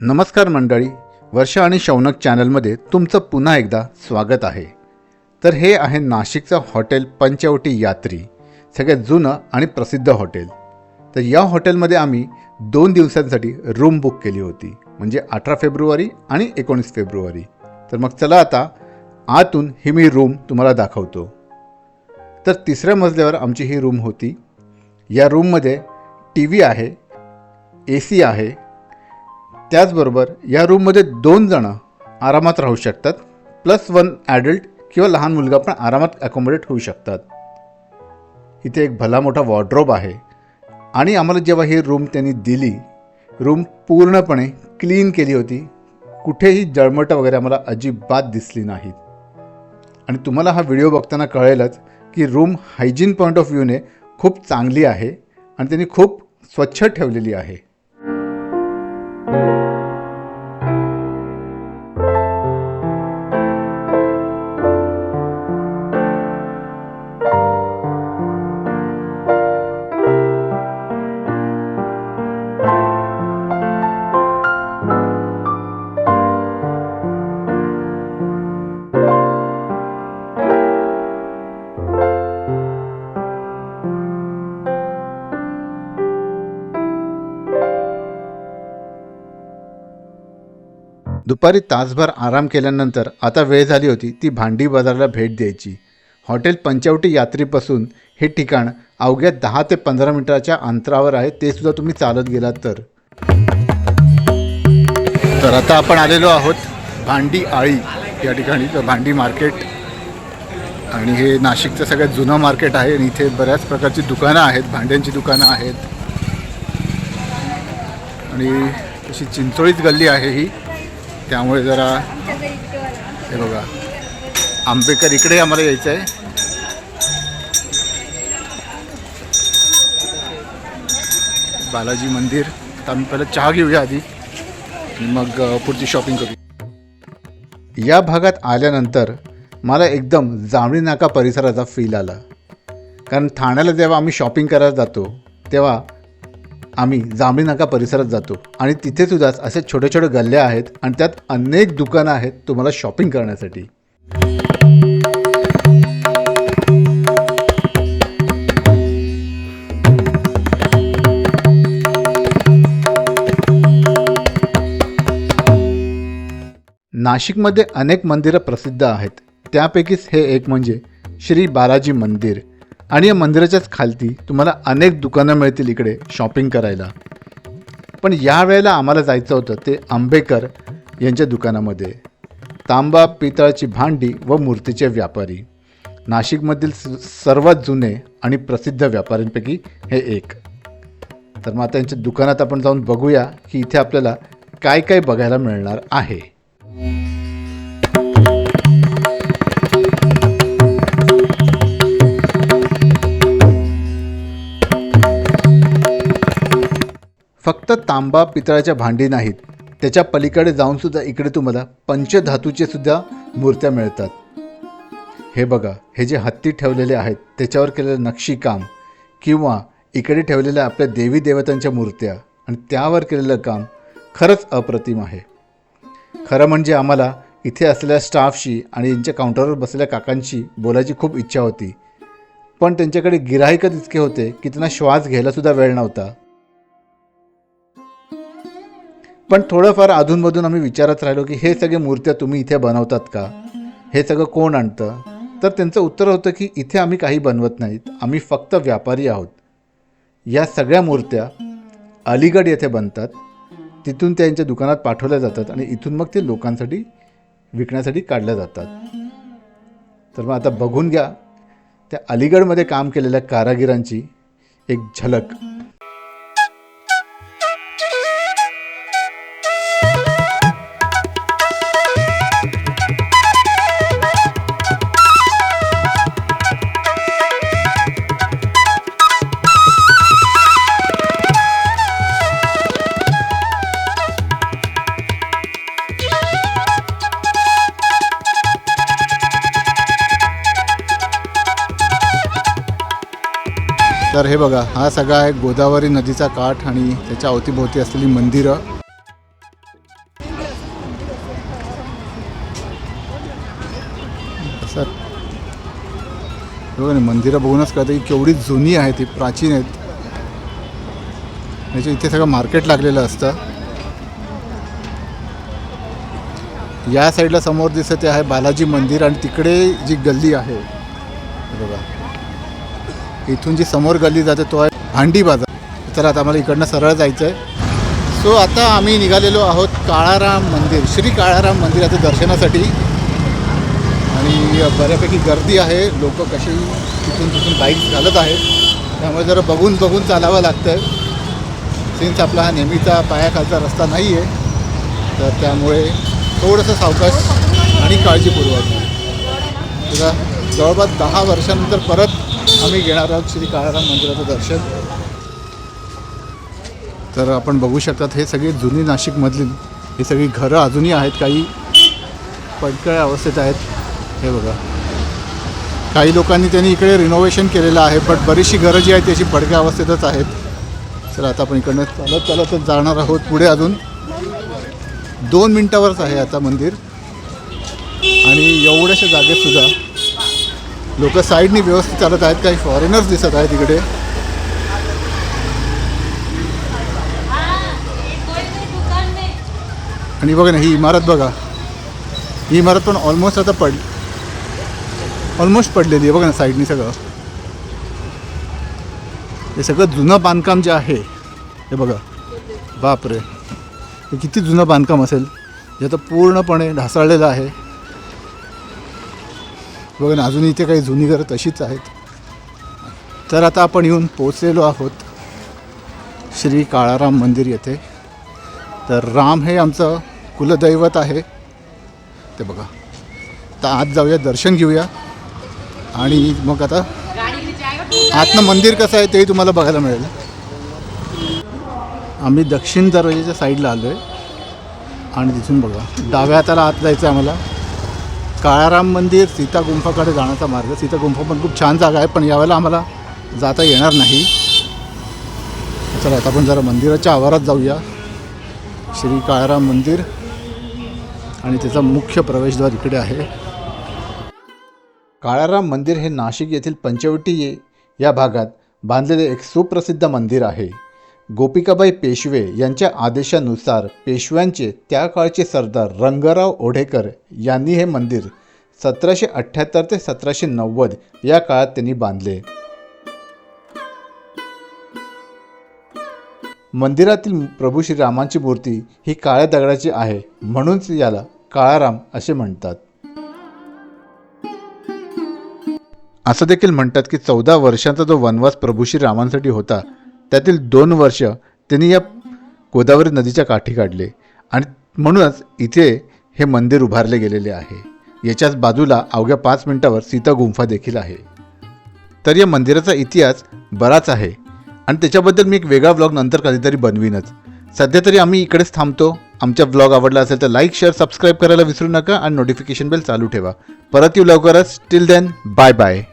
नमस्कार मंडळी, वर्षा आणि शौनक चॅनलमध्ये तुमचं पुन्हा एकदा स्वागत आहे. तर हे आहे नाशिकचं हॉटेल पंचवटी यात्री, सगळ्यात जुनं आणि प्रसिद्ध हॉटेल. तर या हॉटेलमध्ये आम्ही 2 दिवसांसाठी रूम बुक केली होती, म्हणजे 18 फेब्रुवारी आणि 19 फेब्रुवारी. तर मग चला आता आतून ही मी रूम तुम्हाला दाखवतो. तर 3ऱ्या मजल्यावर आमची ही रूम होती. या रूममध्ये TV आहे, AC आहे. त्याचबरोबर या रूममध्ये 2 जणं आरामात राहू शकतात, +1 ॲडल्ट किंवा लहान मुलगा पण आरामात ॲकोमोडेट होऊ शकतात. इथे एक भला मोठा वॉर्डरोब आहे. आणि आम्हाला जेव्हा ही रूम त्यांनी दिली, रूम पूर्णपणे क्लीन केली होती. कुठेही जळमटं वगैरे आम्हाला अजिबात दिसली नाहीत. आणि तुम्हाला हा व्हिडिओ बघताना कळेलच की रूम हायजीन पॉईंट ऑफ व्ह्यूने खूप चांगली आहे आणि त्यांनी खूप स्वच्छ ठेवलेली आहे. दुपारी तासभर आराम केल्यानंतर आता वेळ झाली होती ती भांडी बाजाराला भेट द्यायची. हॉटेल पंचवटी यात्रेपासून हे ठिकाण अवघ्या 10 ते 15 मिनिटाच्या अंतरावर आहे, ते सुद्धा तुम्ही चालत गेलात तर. तर आता आपण आलेलो आहोत भांडी आळी या ठिकाणी, तर भांडी मार्केट. आणि हे नाशिकचं सगळ्यात जुनं मार्केट आहे आणि इथे बऱ्याच प्रकारची दुकानं आहेत, भांड्यांची दुकानं आहेत. आणि तशी चिंचोळीच गल्ली आहे ही, त्यामुळे जरा हे बघा आंबेकर इकडे आम्हाला यायचं आहे. बालाजी मंदिर. तर आम्ही पहिलं चहा घेऊया आधी, मग पुढची शॉपिंग करू. या भागात आल्यानंतर मला एकदम जांभळी नाका परिसराचा फील आला. कारण ठाण्याला जेव्हा आम्ही शॉपिंग करायला जातो तेव्हा आम्ही जांभळी नाका परिसरात जातो आणि तिथेसुद्धा असे छोटे छोटे गल्ल्या आहेत आणि त्यात अनेक दुकानं आहेत तुम्हाला शॉपिंग करण्यासाठी. नाशिकमध्ये अनेक मंदिरं प्रसिद्ध आहेत, त्यापैकीच हे एक म्हणजे श्री बालाजी मंदिर. आणि या मंदिराच्याच खालती तुम्हाला अनेक दुकानं मिळतील इकडे शॉपिंग करायला. पण या वेळेला आम्हाला जायचं होतं ते आंबेकर यांच्या दुकानामध्ये. तांबा पितळाची भांडी व मूर्तीचे व्यापारी, नाशिकमधील सर्वात जुने आणि प्रसिद्ध व्यापाऱ्यांपैकी हे एक. तर मग आता यांच्या दुकानात आपण जाऊन बघूया की इथे आपल्याला काय काय बघायला मिळणार आहे. फक्त तांबा पितळाच्या भांडी नाहीत, त्याच्या पलीकडे जाऊनसुद्धा इकडे तुम्हाला पंचधातूचे सुद्धा मूर्त्या मिळतात. हे बघा, हे जे हत्ती ठेवलेले आहेत त्याच्यावर केलेलं नक्षीकाम, किंवा इकडे ठेवलेल्या आपल्या देवी देवतांच्या मूर्त्या आणि त्यावर केलेलं काम खरंच अप्रतिम आहे. खरं म्हणजे आम्हाला इथे असलेल्या स्टाफशी आणि यांच्या काउंटरवर बसलेल्या काकांशी बोलायची खूप इच्छा होती, पण त्यांच्याकडे गिऱ्हाईकच इतके होते की त्यांना श्वास घ्यायलासुद्धा वेळ नव्हता. पण थोडंफार अधूनमधून आम्ही विचारत राहिलो की हे सगळे मूर्त्या तुम्ही इथे बनवतात का, हे सगळं कोण आणतं. तर त्यांचं उत्तर होतं की इथे आम्ही काही बनवत नाहीत, आम्ही फक्त व्यापारी आहोत. या सगळ्या मूर्त्या अलीगड येथे बनतात, तिथून त्या यांच्या दुकानात पाठवल्या जातात आणि इथून मग ते लोकांसाठी विकण्यासाठी काढल्या जातात. तर मग आता बघून घ्या त्या अलीगडमध्ये काम केलेल्या कारागिरांची एक झलक. तर हे बघा, हा सगळा आहे गोदावरी नदीचा काठ आणि त्याच्या अवतीभोवती असलेली मंदिरं. सर बघा ना, मंदिरं बघूनच कळतं की केवढी जुनी आहे, ती प्राचीन आहेत. म्हणजे इथे सगळं मार्केट लागलेलं असतं. या साईडला समोर दिसते आहे बालाजी मंदिर आणि तिकडे जी गल्ली आहे बघा, इथून जी समोर गल्ली जाते तो आहे भांडी बाजार. तर आता आम्हाला इकडनं सरळ जायचं आहे. सो आता आम्ही निघालेलो आहोत काळाराम मंदिर, श्री काळाराम मंदिराच्या दर्शनासाठी. आणि बऱ्यापैकी गर्दी आहे, लोक कशी तिथून बाईक्स घालत आहेत, त्यामुळे जरा बघून चालावं लागतं आहे. सिन्स आपला हा नेहमीचा पायाखालचा रस्ता नाही आहे, तर त्यामुळे थोडंसं सावकाश आणि काळजीपूर्वक. बघा, जवळपास 10 वर्षानंतर परत आम्ही घेणार आहोत श्री काळाराम मंदिराचं दर्शन. तर आपण बघू शकतात हे सगळी जुनी नाशिकमधली ही सगळी घरं अजूनही आहेत, काही पडकळ्या अवस्थेत आहेत. हे बघा, काही लोकांनी त्यांनी इकडे रिनोव्हेशन केलेलं आहे, बट बरीचशी घरं जी आहेत त्याची पडक्या अवस्थेतच आहेत. तर आता आपण इकडनं चालतच जाणार आहोत पुढे. अजून 2 मिनटावरच आहे आता मंदिर. आणि एवढ्याशा जागेतसुद्धा लोक साईडनी व्यवस्थित चालत आहेत. काही फॉरेनर्स दिसत आहेत इकडे. आणि बघा ना, ही इमारत बघा, ही इमारत पण ऑलमोस्ट पडलेली आहे. बघा ना साईडनी सगळं, हे सगळं जुनं बांधकाम जे आहे हे बघा. बापरे, हे किती जुनं बांधकाम असेल, जे आता पूर्णपणे ढासळलेलं आहे. बघा ना, अजून इथे काही जुनी घरं तशीच आहेत. तर आता आपण येऊन पोचलेलो आहोत श्री काळाराम मंदिर येथे. तर राम हे आमचं कुलदैवत आहे. ते बघा, आता आत जाऊया, दर्शन घेऊया आणि मग आता आतनं मंदिर कसं आहे तेही तुम्हाला बघायला मिळेल. आम्ही दक्षिण दरवाजाच्या साईडला आलो आहे आणि तिथून बघा डाव्या हाताला आत जायचं आहे आम्हाला. काळाराम मंदिर, सीता गुंफाकडे जाण्याचा मार्ग. सीता गुंफा पण खूप छान जागा आहे, पण यावेळेला आम्हाला जाता येणार नाही. चला आता आपण जरा मंदिराच्या आवारात जाऊया. श्री काळाराम मंदिर आणि त्याचा मुख्य प्रवेशद्वार इकडे आहे. काळाराम मंदिर हे नाशिक येथील पंचवटी या भागात बांधलेले एक सुप्रसिद्ध मंदिर आहे. गोपिकाबाई पेशवे यांच्या आदेशानुसार पेशव्यांचे त्या काळचे सरदार रंगराव ओढेकर यांनी हे मंदिर 1778 ते 1790 या काळात त्यांनी बांधले. मंदिरातील प्रभू श्रीरामांची मूर्ती ही काळ्या दगडाची आहे, म्हणूनच याला काळाराम असे म्हणतात. असं देखील म्हणतात की 14 वर्षांचा जो वनवास प्रभू श्रीरामांसाठी होता, त्यातील 2 वर्ष त्यांनी या गोदावरी नदीच्या काठी काढले आणि म्हणूनच इथे हे मंदिर उभारले गेलेले आहे. याच्याच बाजूला अवघ्या 5 मिनिटावर सीता गुंफा देखील आहे. तर या मंदिराचा इतिहास बराच आहे आणि त्याच्याबद्दल मी एक वेगळा व्लॉग नंतर कधीतरी बनवीनच. सध्या तरी आम्ही इकडेच थांबतो. आमचा व्लॉग आवडला असेल तर लाईक, शेअर, सबस्क्राईब करायला विसरू नका आणि नोटिफिकेशन बेल चालू ठेवा. परत येऊ लवकरच. Till then, bye bye.